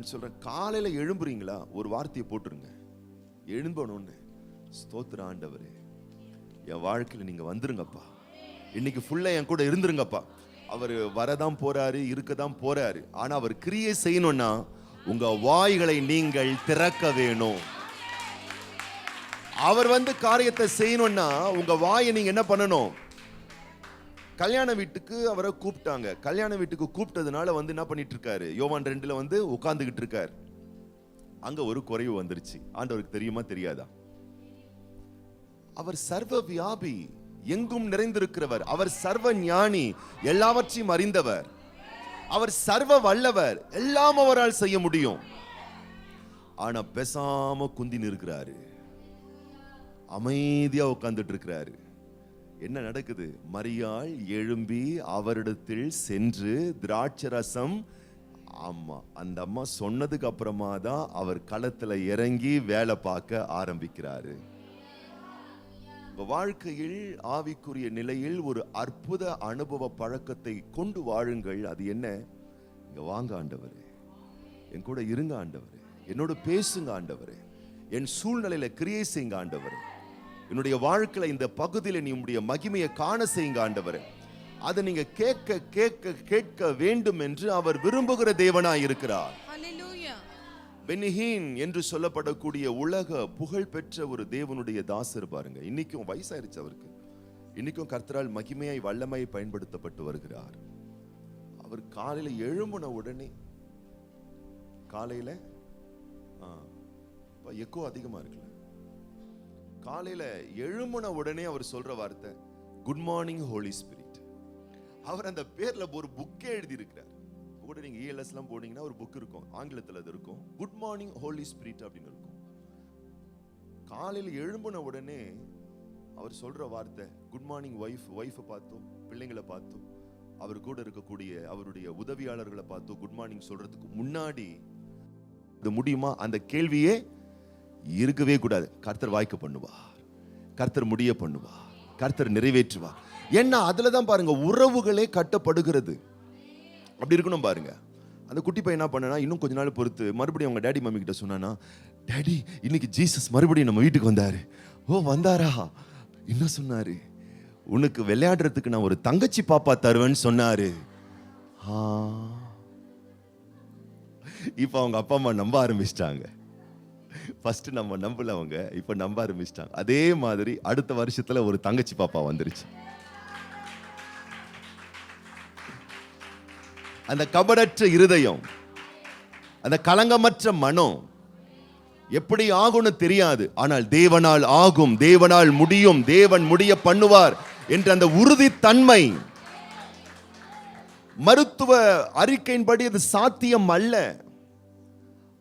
நான் சொல்றேன், காலையில எழும்புறீங்களா, ஒரு வார்த்தையை போட்டுருங்க. எழும்பணும்னு, ஸ்தோத்திர ஆண்டவரே, என் வாழ்க்கையில நீங்க வந்துருங்கப்பா, இன்னைக்கு ஃபுல்லா என் கூட இருந்துருங்கப்பா. அவர் வரதான் போறாரு, இருக்கதான் போறாரு. ஆனா அவர் கிரியை செய்யணும்னா உங்க வாய்களை நீங்கள் திறக்க வேணும். அவர் காரியத்தை செய்யணும்னா உங்க வாயை நீங்க என்ன பண்ணணும்? கல்யாண வீட்டுக்கு அவரை கூப்பிட்டாங்க. கல்யாண வீட்டுக்கு கூப்பிட்டதுனால என்ன பண்ணிட்டு இருக்காரு? யோவான் 2ல உட்கார்ந்துகிட்டு இருக்காரு. அங்க ஒரு குறைவு வந்துருச்சு. ஆண்டவருக்கு தெரியுமா தெரியாதா? அவர் சர்வ வியாபி, எங்கும் நிறைந்திருக்கிறவர். அவர் சர்வ ஞானி, எல்லாவற்றையும் அறிந்தவர். அவர் சர்வ வல்லவர், எல்லாம் அவரால் செய்ய முடியும். ஆனா பேசாம குந்தின்னு இருக்கிறாரு, அமைதியா உட்கார்ந்துட்டு இருக்கிறாரு. என்ன நடக்குது? மரியாள் எழும்பி அவரிடத்தில் சென்று திராட்சரசம், ஆமா, அந்த அம்மா சொன்னதுக்கு அப்புறமா தான் அவர் களத்துல இறங்கி வேலை பார்க்க ஆரம்பிக்கிறாரு. வாழ்க்கையில் ஆவிக்குரிய நிலையில் ஒரு அற்புத அனுபவ பழக்கத்தை கொண்டு வாழுங்கள். அது என்ன? இங்க வாங்க ஆண்டவரே, என் கூட இருங்க ஆண்டவரே, என்னோட பேசுங்க ஆண்டவரே, என் சூழ்நிலையில கிரியை செய்யுங்க ஆண்டவரே, என்னுடைய வாழ்க்கையில இந்த பகுதியில நீ உம்முடைய மகிமையை காண செய்யுங்க ஆண்டவரே. அதை நீங்க கேட்க கேட்க கேட்க வேண்டும் என்று அவர் விரும்புகிற தேவனாய் இருக்கிறார். பெனிஹீன் என்று சொல்லப்படக்கூடிய உலக புகழ் பெற்ற ஒரு தேவனுடைய தாசர் பாருங்க. இன்னைக்கும் வயசாயிருச்சு அவருக்கு, இன்னைக்கும் கர்த்தரால் மகிமையாய் வல்லமையை பயன்படுத்தப்பட்டு வருகிறார். அவர் காலையில எழும்பின உடனே, காலையில எக்கோ அதிகமா இருக்குல்ல, காலையில எழும்பின உடனே அவர் சொல்ற வார்த்தை குட் மார்னிங் ஹோலி ஸ்பிரிட். அவர் அந்த பேர்ல ஒரு புக்கே எழுதி இருக்கிறார். கூட நீங்க ELS எல்லாம் போனீங்கன்னா ஒரு புக் இருக்கும், ஆங்கிலத்தில் அது இருக்கும், குட் மார்னிங் ஹோலி ஸ்பிரிட் அப்படின்னு இருக்கும். காலையில் எழும்பின உடனே அவர் சொல்ற வார்த்தை குட் மார்னிங் ஒய்ஃபை பார்த்தோம், பிள்ளைங்களை பார்த்தோம், அவர் கூட இருக்கக்கூடிய அவருடைய உதவியாளர்களை பார்த்தோம். குட் மார்னிங் சொல்றதுக்கு முன்னாடி இது முடியுமா? அந்த கேள்வியே இருக்கவே கூடாது. கர்த்தர் வாய்க்க பண்ணுவார், கர்த்தர் முடிய பண்ணுவார், கர்த்தர் நிறைவேற்றுவார். ஏன்னா அதுலதான் பாருங்க உறவுகளே கட்டப்படுகிறது. அப்படி இருக்கணும் பாருங்க. அந்த குட்டி பையன் என்ன பண்ணனா, இன்னும் கொஞ்ச நாள் பொறுத்து மறுபடியும் அவங்க டேடி மம்மி கிட்ட சொன்னானா, டேடி இன்னைக்கு ஜீசஸ் மறுபடியும் நம்ம வீட்டுக்கு வந்தாரு. ஓ வந்தாரா? என்ன சொன்னாரு? உனக்கு விளையாடுறதுக்கு நான் ஒரு தங்கச்சி பாப்பா தருவேன்னு சொன்னாரு. இப்ப அவங்க அப்பா அம்மா நம்ப ஆரம்பிச்சிட்டாங்க. ஃபர்ஸ்ட் நம்ம நம்பல, அவங்க இப்ப நம்ப ஆரம்பிச்சிட்டாங்க. அதே மாதிரி அடுத்த வருஷத்துல ஒரு தங்கச்சி பாப்பா வந்துருச்சு. அந்த கபடற்ற இருதயம், அந்த கலங்கமற்ற மனம் எப்படி ஆகும்னு தெரியாது, ஆனால் தேவனால் ஆகும், தேவனால் முடியும், தேவன் முடிய பண்ணுவார் என்ற அந்த உறுதித்தன்மை. மருத்துவ அறிக்கையின்படி அது சாத்தியம் அல்ல,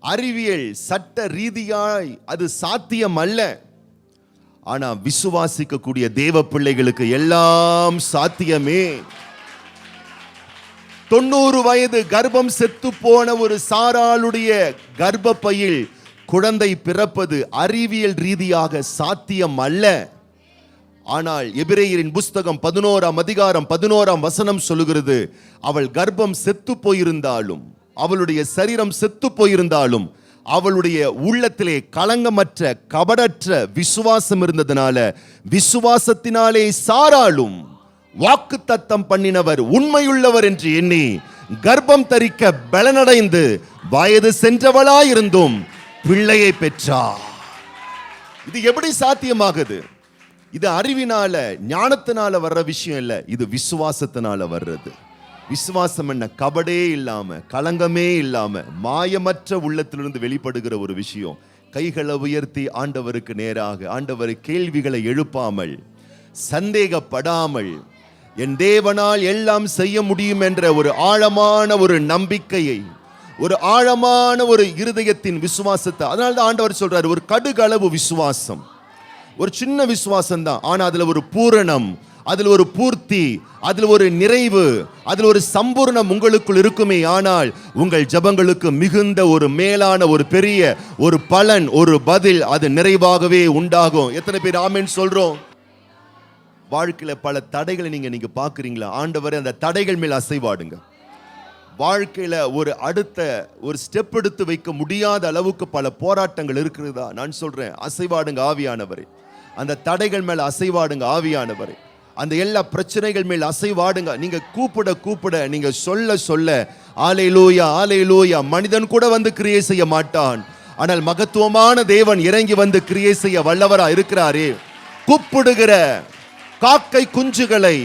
அறிவியல் சட்ட ரீதியாய் அது சாத்தியம் அல்ல. ஆனா விசுவாசிக்கக்கூடிய தேவ பிள்ளைகளுக்கு எல்லாம் சாத்தியமே. 90 வயது கர்ப்பம் செத்து போன ஒரு சாராளுடைய கர்ப்பப்பையில் குழந்தை பிறப்பது அறிவியல் ரீதியாக சாத்தியம் அல்ல. ஆனால் எபிரேயரின் புஸ்தகம் 11ஆம் அதிகாரம் 11ஆம் வசனம் சொல்லுகிறது, அவள் கர்ப்பம் செத்து போயிருந்தாலும், அவளுடைய சரீரம் செத்து போயிருந்தாலும், அவளுடைய உள்ளத்திலே களங்கமற்ற கபடற்ற விசுவாசம் இருந்ததனால, விசுவாசத்தினாலே சாராளும் வாக்குத்தத்தம் பண்ணினவர் உண்மையுள்ளவர் என்று எண்ணி கர்ப்பம் தரிக்க பலனடைந்து வயது சென்றவளாயிருந்தும் பிள்ளையை பெற்றார். இது எப்படி சாத்தியமாகுது? இது அறிவினால ஞானத்தினால வர்ற விஷயம் இல்ல, இது விசுவாசத்தினால வர்றது. விசுவாசம் என்ன? கபடே இல்லாம, களங்கமே இல்லாம, மாயமற்ற உள்ளத்திலிருந்து வெளிப்படுகிற ஒரு விஷயம். கைகளை உயர்த்தி ஆண்டவருக்கு நேராக, ஆண்டவர் கேள்விகளை எழுப்பாமல், சந்தேகப்படாமல், என் தேவனால் எல்லாம் செய்ய முடியும் என்ற ஒரு ஆழமான ஒரு நம்பிக்கையை, ஒரு ஆழமான ஒரு இருதயத்தின் விசுவாசத்தை. அதனால்தான் ஆண்டவர் சொல்றாரு, ஒரு கடுகளவு விசுவாசம், ஒரு சின்ன விசுவாசம் தான், ஆனா அதுல ஒரு பூரணம், அதுல ஒரு பூர்த்தி, அதுல ஒரு நிறைவு, அதுல ஒரு சம்பூர்ணம் உங்களுக்குள் இருக்குமே. ஆனால் உங்கள் ஜெபங்களுக்கு மிகுந்த ஒரு மேலான ஒரு பெரிய ஒரு பலன், ஒரு பதில் அது நிறைவாகவே உண்டாகும். எத்தனை பேர் ஆமென் சொல்றோம்? வாழ்க்கையில பல தடைகளை நீங்க பாக்குறீங்களா? ஆண்டவரே அந்த தடைகள் மேல் அசைவாடுங்க. வாழ்க்கையில ஒரு ஸ்டெப் எடுத்து வைக்க முடியாத அளவுக்கு பல போராட்டங்கள் இருக்கிறதா? நான் சொல்றேன், அசைவாடுங்க ஆவியானவரே. அந்த தடைகள் மேல அசைவாடுங்க ஆவியானவரே. அந்த எல்லா பிரச்சனைகள் மேல் அசைவாடுங்க. நீங்க கூப்பிட கூப்பிட, நீங்க சொல்ல சொல்ல, ஆலேலூயா ஆலேலூயா. மனிதன் கூட வந்து கிரியை செய்ய மாட்டான், ஆனால் மகத்துவமான தேவன் இறங்கி வந்து கிரியை செய்ய வல்லவரா இருக்கிறாரே. கூப்பிடுகிற காக்கை குஞ்சுகளை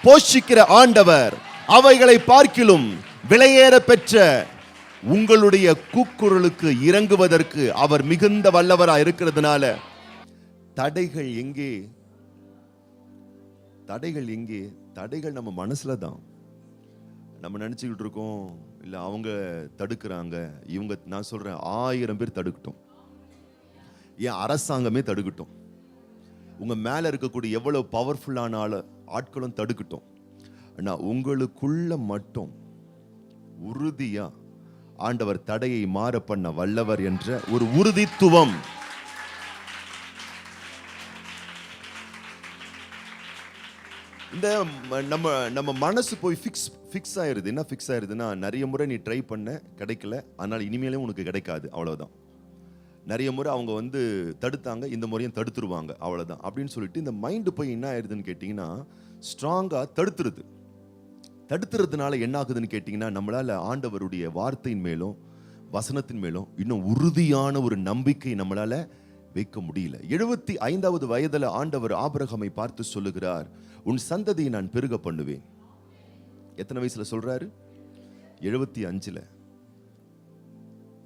போஷிக்கிற ஆண்டவர் அவைகளை பார்க்கிலும் விலையேற பெற்ற உங்களுடைய கூக்குரலுக்கு இறங்குவதற்கு அவர் மிகுந்த வல்லவரா இருக்கிறதுனால தடைகள் எங்கே? தடைகள் எங்கே? தடைகள் நம்ம மனசுல தான். நம்ம நினைச்சுக்கிட்டு இருக்கோம், இல்ல அவங்க தடுக்கிறாங்க, இவங்க. நான் சொல்றேன், 1000 பேர் தடுக்கட்டும், ஏன் அரசாங்கமே தடுக்கட்டும், உங்க மேல இருக்கக்கூடிய எவ்வளவு பவர்ஃபுல்லான ஆட்களும் தடுக்கட்டும். ஆனா உங்களுக்குள்ள மட்டும் உறுதியா ஆண்டவர் தடையை மாற பண்ண வல்லவர் என்ற ஒரு உறுதித்துவம். இந்த நம்ம மனசு போய் ஃபிக்ஸ் ஆயிருது. என்ன ஃபிக்ஸ் ஆயிருதுன்னா, நிறைய முறை நீ ட்ரை பண்ண கிடைக்கல, அதனால இனிமேலும் உனக்கு கிடைக்காது, அவ்வளவுதான். நிறைய முறை அவங்க வந்து தடுத்தாங்க, இந்த முறையும் தடுத்துருவாங்க, அவ்வளவுதான் அப்படின்னு சொல்லிட்டு இந்த மைண்டு போய் என்ன ஆயிருதுன்னு கேட்டீங்கன்னா, ஸ்ட்ராங்கா தடுத்துறதுனால என்ன ஆகுதுன்னு கேட்டீங்கன்னா, நம்மளால ஆண்டவருடைய வார்த்தையின் மேலும் வசனத்தின் மேலும் இன்னும் உறுதியான ஒரு நம்பிக்கை நம்மளால வைக்க முடியல. 75வது வயதுல ஆண்டவர் ஆபிரகாமை பார்த்து சொல்லுகிறார், உன் சந்ததியை நான் பெருக பண்ணுவேன். எத்தனை வயசுல சொல்றாரு? 75ல.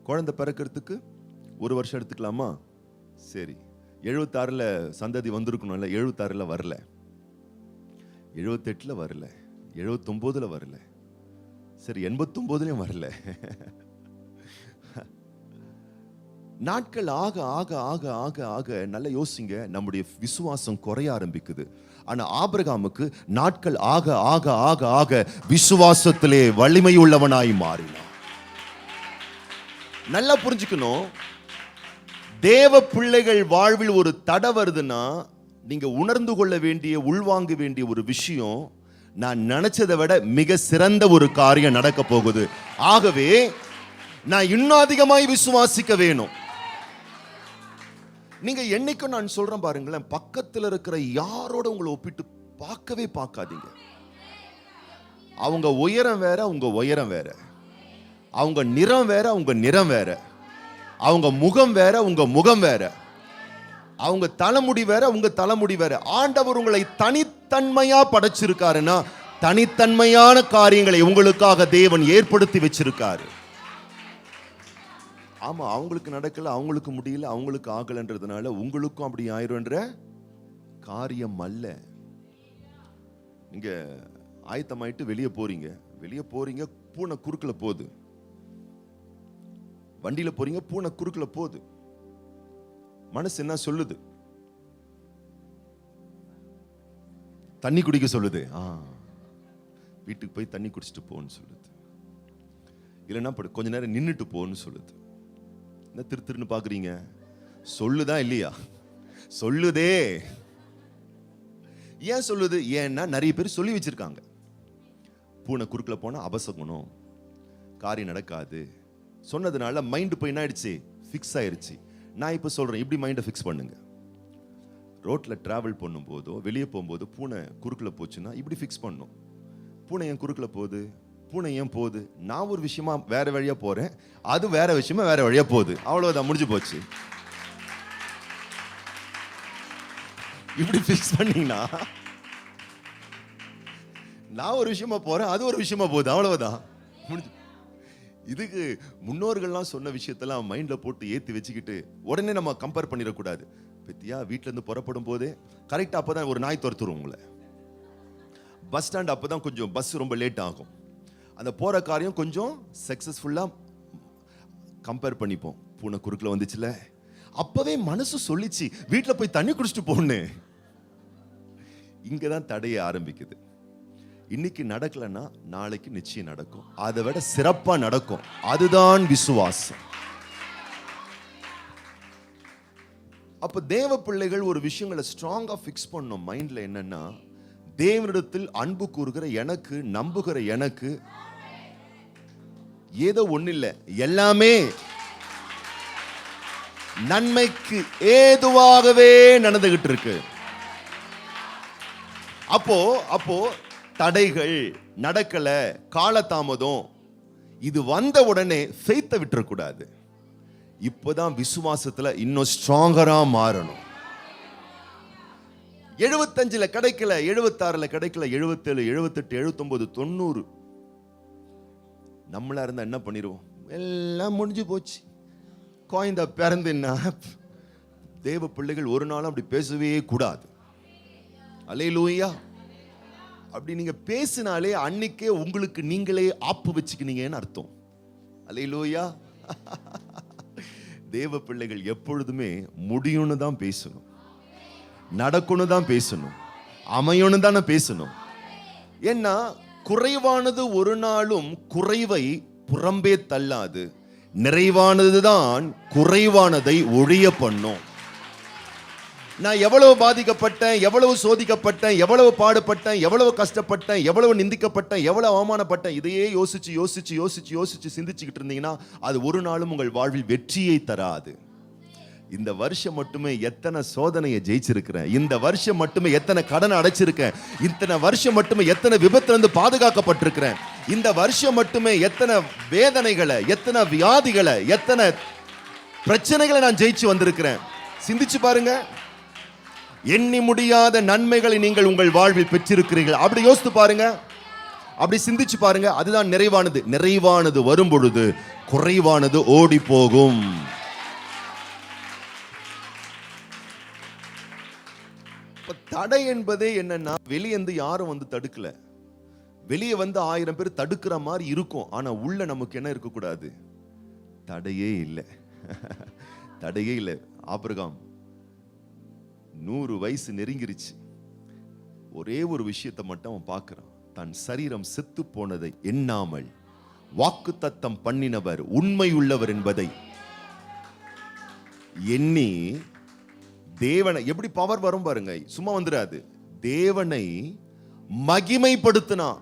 குழந்தை பிறக்கிறதுக்கு 1 வருஷம் எடுத்துக்கலாமா? சரி, 76ல சந்ததி வந்திருக்கணும்ல. 76ல வரல, 78ல வரல, 79ல வரல, சரி 89லயும் வரல. நாட்கள் ஆக ஆக ஆக ஆக ஆக நல்ல யோசிங்க, நம்முடைய விசுவாசம் குறைய ஆரம்பிக்குது. ஆனா ஆபிரகாமுக்கு நாட்கள் ஆக ஆக ஆக ஆக விசுவாசத்திலே வலிமை உள்ளவனாய் மாறினான். நல்லா புரிஞ்சுக்கணும், தேவ பிள்ளைகள் வாழ்வில் ஒரு தடை வருதுன்னா நீங்க உணர்ந்து கொள்ள வேண்டிய, உள்வாங்க வேண்டிய ஒரு விஷயம், நான் நினைச்சதை விட மிக சிறந்த ஒரு காரியம் நடக்க போகுது, ஆகவே நான் இன்னும் அதிகமாய் விசுவாசிக்க வேணும். நீங்க என்னைக்கும் நான் சொல்றேன் பாருங்களேன், பக்கத்தில் இருக்கிற யாரோட உங்களை ஒப்பிட்டு பார்க்கவே பார்க்காதீங்க. அவங்க உயரம் வேற, உங்க உயரம் வேற. அவங்க நிறம் வேற, உங்க நிறம் வேற. அவங்க முகம் வேற, உங்க முகம் வேற. அவங்க தலைமுடி வேற, உங்க தலைமுடி வேற. ஆண்டவர் உங்களை தனித்தன்மையா படைச்சிருக்காருன்னா, தனித்தன்மையான காரியங்களை உங்களுக்காக தேவன் ஏற்படுத்தி வச்சிருக்காரு. ஆமா, அவங்களுக்கு நடக்கல, அவங்களுக்கு முடியல, அவங்களுக்கு ஆகலன்றதுனால உங்களுக்கும் அப்படி ஆயிரும்ன்ற காரியம் அல்ல. நீங்க ஆயத்தமாயிட்டு வெளியே போறீங்க, பூனை குறுக்குல போகுது. வண்டியில போறீங்க, பூனை குறுக்குல போகுது. மனசு என்ன சொல்லுது? தண்ணி குடிக்க சொல்லுது. வீட்டுக்கு போய் தண்ணி குடிச்சிட்டு போன்னு சொல்லுது. இல்லைன்னா கொஞ்ச நேரம் நின்றுட்டு போன்னு சொல்லுது. என்ன திருன்னு பாக்குறீங்க? சொல்லுதா இல்லையா? சொல்லுதே. ஏன் சொல்லுது? ஏன்னா நிறைய பேர் சொல்லி வச்சிருக்காங்க, பூனை குறுக்குல போனா அபசகுணம், காரியம் நடக்காது சொன்னதுனால மைண்ட் போய் என்ன ஆயிடுச்சு? ஃபிக்ஸ் ஆயிருச்சு. நான் இப்ப சொல்றேன், இப்படி மைண்டை ஃபிக்ஸ் பண்ணுங்க. ரோட்ல டிராவல் பண்ணும் போதோ வெளியே போகும்போது பூனை குறுக்குல போச்சுன்னா இப்படி ஃபிக்ஸ் பண்ணும். பூனை ஏன் குறுக்குல போகுது? பூனை ஏன் போகுது? நான் ஒரு விஷயமா வேற வழியா போறேன், அது வேற விஷயமா வேற வழியா போகுது, அவ்வளவுதான், முடிஞ்சு போச்சு. இப்படி ஃபிக்ஸ் பண்ணீங்கன்னா, நான் ஒரு விஷயமா போறேன், அது ஒரு விஷயமா போகுது, அவ்வளவுதான், முடிஞ்சு. இதுக்கு முன்னோர்கள்லாம் சொன்ன விஷயத்தெல்லாம் மைண்ட்ல போட்டு ஏத்தி வச்சுக்கிட்டு உடனே நம்ம கம்பேர் பண்ணிடக்கூடாது. பத்தியா, வீட்டுல இருந்து புறப்படும் போதே கரெக்டா அப்பதான் ஒரு நாய் துரத்துரும் உங்களை. பஸ் ஸ்டாண்ட் அப்பதான் கொஞ்சம் பஸ் ரொம்ப லேட் ஆகும். அந்த போற காரியம் கொஞ்சம் சக்சஸ்ஃபுல்லா கம்பேர் பண்ணிப்போம். பூனை குறுக்குல வந்துச்சுல, அப்பவே மனசு சொல்லிச்சு வீட்டுல போய் தண்ணி குடிச்சிட்டு போன்னு. இங்கதான் தடைய ஆரம்பிக்குது. இன்னைக்கு நடக்கலன்னா நாளைக்கு நிச்சயம் நடக்கும், அதை விட சிறப்பா நடக்கும். அதுதான் விசுவாசம். அப்ப தேவ பிள்ளைகள் ஒரு விஷயங்களை ஸ்ட்ராங்கா ஃபிக்ஸ் பண்ணும் மைண்ட்ல. என்னன்னா, தேவனிடத்தில் அன்பு கூறுகிற எனக்கு, நம்புகிற எனக்கு ஏதோ ஒண்ணு இல்ல, எல்லாமே நன்மைக்கு ஏதுவாகவே நடந்துகிட்டு இருக்கு. அப்போ தடைகள் நடக்கல, காலதாமதம், இது வந்த உடனே ஃபெய்த்தை விட்டுறக்கூடாது. இப்போதான் விசுவாசத்துல இன்னும் ஸ்ட்ராங்கரா மாறணும். 75ல கிடைக்கல, 76ல கிடைக்கல, 77, 78, 79, 90 நம்மளா இருந்தா என்ன பண்ணிடுவோம்? எல்லாம் முடிஞ்சு போச்சு, குழந்தை பிறந்துன்னா. தேவ பிள்ளைகள் ஒரு நாளும் அப்படி பேசவே கூடாது. அல்லேலூயா. அப்படி நீங்க பேசினாலே அன்னைக்கே உங்களுக்கு நீங்களே ஆப்பு வச்சுக்கினீங்கன்னு அர்த்தம். அல்லேலூயா. தேவ பிள்ளைகள் எப்பொழுதுமே முடியும்னு தான் பேசணும், நடக்கும்னு தான் பேசணும், அமையும்னு தானே பேசணும். ஏன்னா குறைவானது ஒரு நாளும் குறைவை புறம்பே தள்ளாது, நிறைவானதுதான் குறைவானதை ஒழிய பண்ணும். நான் எவ்வளவு பாதிக்கப்பட்டேன், எவ்வளவு சோதிக்கப்பட்டேன், எவ்வளவு பாடுபட்டேன், எவ்வளவு கஷ்டப்பட்டேன், எவ்வளவு நிந்திக்கப்பட்டேன், எவ்வளவு அவமானப்பட்டேன், இதையே யோசிச்சு யோசிச்சு யோசிச்சு யோசிச்சு சிந்திச்சுக்கிட்டு இருந்தீங்கன்னா அது ஒரு நாளும் உங்கள் வாழ்வில் வெற்றியை தராது. இந்த வருஷம் மட்டுமே எத்தனை சோதனையை ஜெயிச்சிருக்கிறேன், இந்த வருஷம் மட்டுமே எத்தனை கடனை அடைச்சிருக்கேன், இத்தனை வருஷம் மட்டுமே எத்தனை விபத்துல இருந்து பாதுகாக்கப்பட்டிருக்கிறேன், இந்த வருஷம் மட்டுமே எத்தனை வேதனைகளை, எத்தனை வியாதிகளை, எத்தனை பிரச்சனைகளை நான் ஜெயிச்சு வந்திருக்கிறேன். சிந்திச்சு பாருங்க. எண்ணி முடியாத நன்மைகளை நீங்கள் உங்கள் வாழ்வில் பெற்றிருக்கிறீர்கள். அப்படி யோசித்து பாருங்க, அப்படி சிந்திச்சு பாருங்க. அதுதான் நிறைவானது. நிறைவானது வரும் பொழுது குறைவானது ஓடி போகும். தடை என்பதே என்னன்னா, வெளியேந்து யாரும் வந்து தடுக்கல, வெளியே வந்து 1000 பேர் தடுக்கிற மாதிரி இருக்கும். ஆனா உள்ள நமக்கு என்ன இருக்கக்கூடாது? தடையே இல்லை. தடையே இல்லை. ஆபிரகாம் 100 வயசு நெருங்கிருச்சு. ஒரே ஒரு விஷயத்தை மட்டும் அவன் பார்க்கிறான். தன் சரீரம் செத்து போனதை எண்ணாமல் வாக்குத்தத்தம் பண்ணினவர் உண்மை உள்ளவர் என்பதை எண்ணி தேவனை, எப்படி பவர் வரும் பாருங்க, சும்மா வந்துடாது, தேவனை மகிமைப்படுத்தினான்.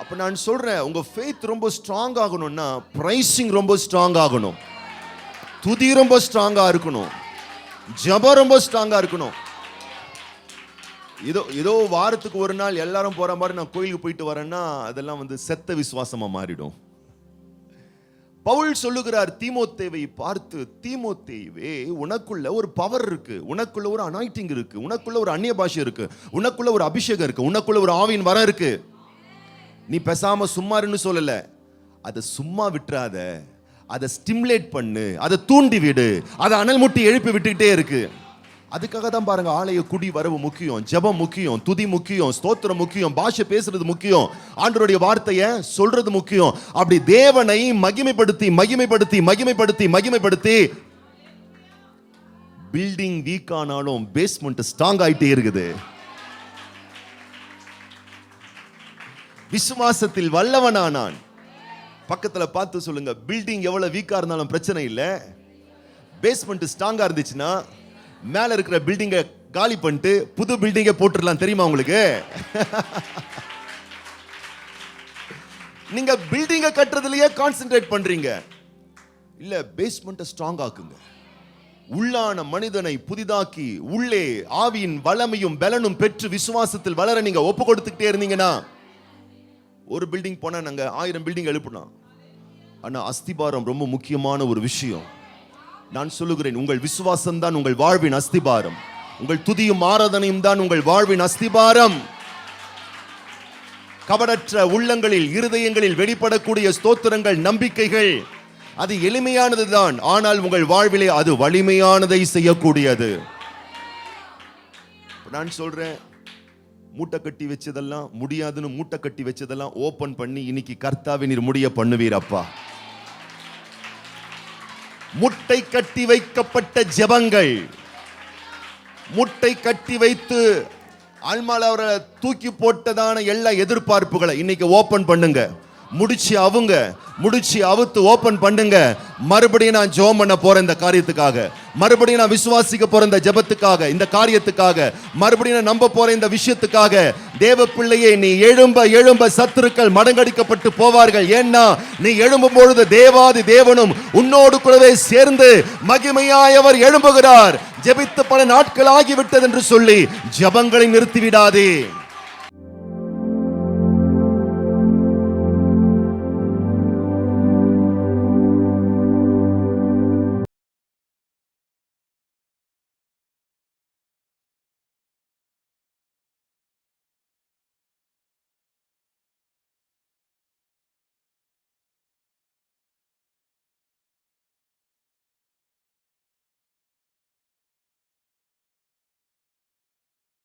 அப்ப நான் சொல்றேன், உங்க ஃபெய்த் ரொம்ப ஸ்ட்ராங் ஆகணும்னா பிரைசிங் ரொம்ப ஸ்ட்ராங் ஆகணும், துதி ரொம்ப ஸ்ட்ராங்கா இருக்கணும், ஜெபம் ரொம்ப ஸ்ட்ராங்கா இருக்கணும். ஏதோ வாரத்துக்கு ஒரு நாள் எல்லாரும் போற மாதிரி நான் கோயிலுக்கு போயிட்டு வரேன்னா அதெல்லாம் வந்து செத்த விசுவாசமா மாறிடும். பவுல் சொல்லுகிறார் தீமோத்தேவை பார்த்து, தீமோத்தேவே, உனக்குள்ள ஒரு பவர் இருக்கு, உனக்குள்ள ஒரு அனாயிட்டிங் இருக்கு, உனக்குள்ள ஒரு அந்நிய பாஷை இருக்கு, உனக்குள்ள ஒரு அபிஷேகம் இருக்கு, உனக்குள்ள ஒரு ஆவியின் வரம் இருக்கு. நீ பேசாம சும்மாருன்னு சொல்லல, அதை சும்மா விட்டுறாத, அதை ஸ்டிமுலேட் பண்ணு, அதை தூண்டி விடு, அதை அனல் முட்டி எழுப்பி விட்டுக்கிட்டே இருக்கு. அதுக்காக தான் பாருங்க, ஆலய குடி வரவு முக்கியம், ஜெபம் முக்கியம், துதி முக்கியம், ஸ்தோத்திரம் முக்கியம், பாஷை பேசுறது முக்கியம், ஆண்டவருடைய வார்த்தையை சொல்றது முக்கியம். அப்படி தேவனை மகிமைப்படுத்தி மகிமைப்படுத்தி மகிமைப்படுத்தி மகிமைப்படுத்தி பில்டிங் வீக் ஆனாலும் பேஸ்மெண்ட் ஸ்ட்ராங் ஆயிட்டே இருக்குது. விசுவாசத்தில் வல்லவனானான். பக்கத்துல பார்த்து சொல்லுங்க, பில்டிங் எவ்வளவு வீக்கா இருந்தாலும் பிரச்சனை இல்ல, பேஸ்மெண்ட் ஸ்ட்ராங்கா இருந்துச்சுன்னா மேல இருக்கிற பில்டிங்க காலி பண்ணிட்டு புது பில்டிங்க போட்டுடலாம். தெரியுமா உங்களுக்கு? நீங்க பில்டிங்க கட்டுறதுலயே கான்சென்ட்ரேட் பண்றீங்க, இல்ல பேஸ்மெண்ட்டை ஸ்ட்ராங் ஆக்குங்க. உள்ளான மனிதனை புதிதாக்கி உள்ளே ஆவியின் வல்லமையும் பலனும் பெற்று விசுவாசத்தில் வளர நீங்க ஒப்பு கொடுத்துக்கிட்டே இருந்தீங்கன்னா, ஒரு பில்டிங் போனா நாங்க 1000 பில்டிங் எழுப்பலாம். ஆனா அஸ்திபாரம் ரொம்ப முக்கியமான ஒரு விஷயம். நான் சொல்லுகிறேன், உங்கள் விசுவாசம் தான் உங்கள் வாழ்வின் அஸ்திபாரம், உங்கள் துதியும் ஆராதனையும் தான் உங்கள் வாழ்வின் அஸ்திபாரம். கபடற்ற உள்ளங்களில், இருதயங்களில் வெளிப்படக்கூடிய ஸ்தோத்திரங்கள், நம்பிக்கைகள், அது எளிமையானதுதான், ஆனால் உங்கள் வாழ்விலே அது வலிமையானதை செய்யக்கூடியது. நான் சொல்றேன், மூட்டை கட்டி வச்சதெல்லாம் முடியாதுன்னு மூட்டை கட்டி வச்சதெல்லாம் ஓபன் பண்ணி இன்னைக்கு கர்த்தாவே நீர் முடிய பண்ணுவீர் அப்பா. முட்டை கட்டி வைக்கப்பட்ட ஜெபங்கள், முட்டை கட்டி வைத்து ஆல்மால அவரை தூக்கி போட்டதான எல்லா எதிர்பார்ப்புகளை இன்னைக்கு ஓபன் பண்ணுங்க. முடிச்சு அவுத்து ஓபன் பண்ணுங்க. மறுபடியும் நான் ஜெபம் பண்ண போறேன் இந்த காரியத்துக்காக, மறுபடியும் நான் விசுவாசிக்க போறேன் இந்த ஜெபத்துக்காக, இந்த காரியத்துக்காக, மறுபடியும் நான் நம்ப போறேன் இந்த விஷயத்துக்காக. தேவ பிள்ளையே, நீ எழும்ப எழும்ப சத்துருக்கள் மடங்கடிக்கப்பட்டு போவார்கள். ஏன்னா நீ எழும்பும் பொழுது தேவாதி தேவனும் உன்னோடு கூடவே சேர்ந்து மகிமையாய் அவர் எழும்புகிறார். ஜெபித்து பல நாட்கள் ஆகிவிட்டது என்று சொல்லி ஜெபங்களை நிறுத்திவிடாதே.